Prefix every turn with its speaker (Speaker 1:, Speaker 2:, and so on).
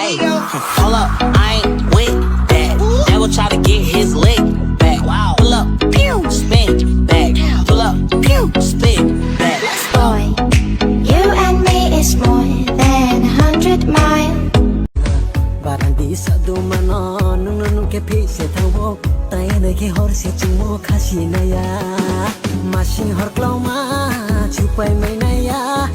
Speaker 1: Hey, hold up, I ain't with that. Devil try to get his lick back. Pull up, pew, spin back. Pull up, pew, spin back.
Speaker 2: Boy, you and me is more than 100 miles.
Speaker 3: Barandi sa dumano nung ke pi se thawo tai ne ke hor se chumo khasi na ya masi hor klauma chupai mai na ya